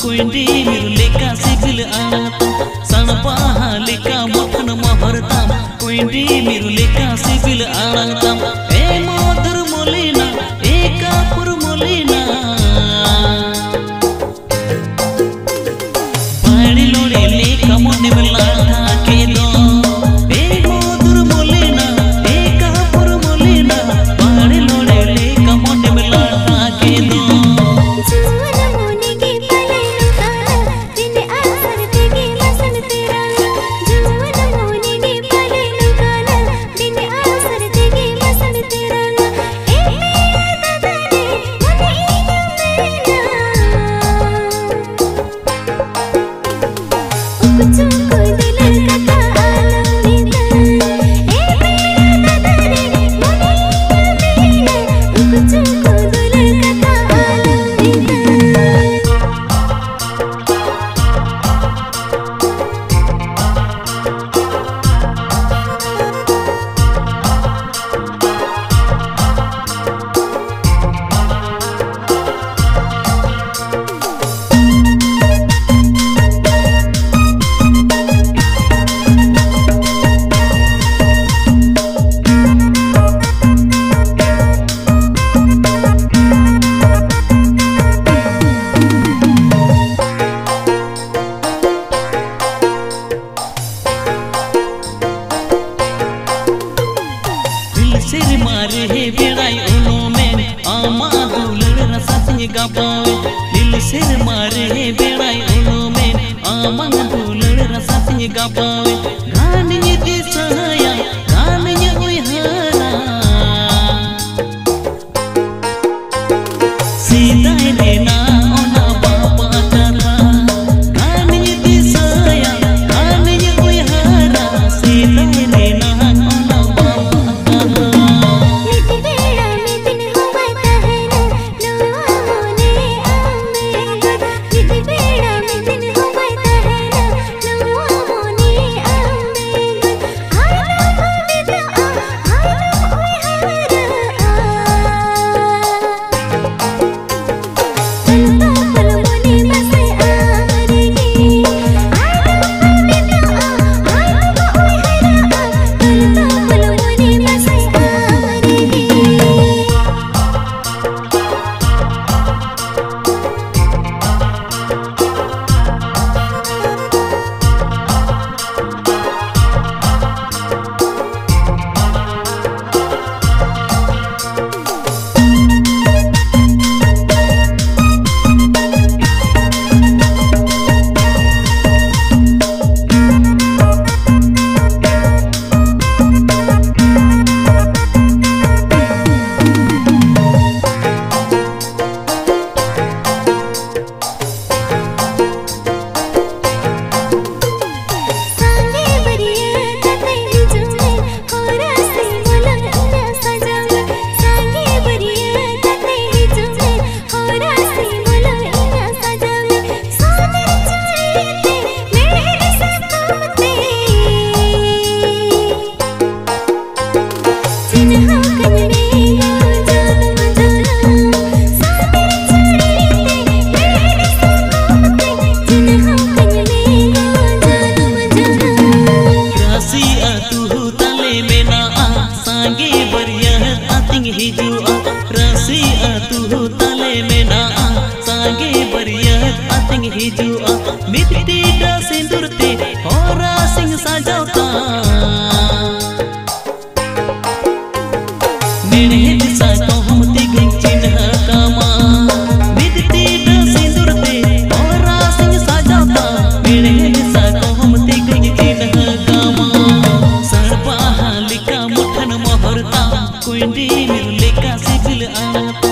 कोइंडी मिरुलेका CIBIL आता सणपा लेका मोठन महरता कोइंडी मिरुलेका CIBIL आता ए मोदर मोलिना एका पुर मोलिना पाड़ी लोड़े लेका मोने मिला के दो ए मोदर मोलिना एका पुर मोलिना पाड़ी लोड़े लेका मोने मिला के दो सिर मारे है बेड़ाई उनो में आमा दुलड़ रसाती गापावे दिल सिर मारे है बेड़ाई उनो में आमा दुलड़ रसाती गापावे गान ये दिसया गान ये उयहरा सीधा लेना ओना बापा करा गान ये दिसया गान ये उयहरा सीधा लेना मिट्टी दा सिंदूरते होरा सिंह सजावता मेरे दिशा को हम तिगई चिन्ह कामा मिट्टी दा सिंदूरते होरा सिंह सजावता मेरे दिशा को हम तिगई चिन्ह कामा सणपा लेका मोठन महरता कोइंडी मिरुलेका सिबिल आता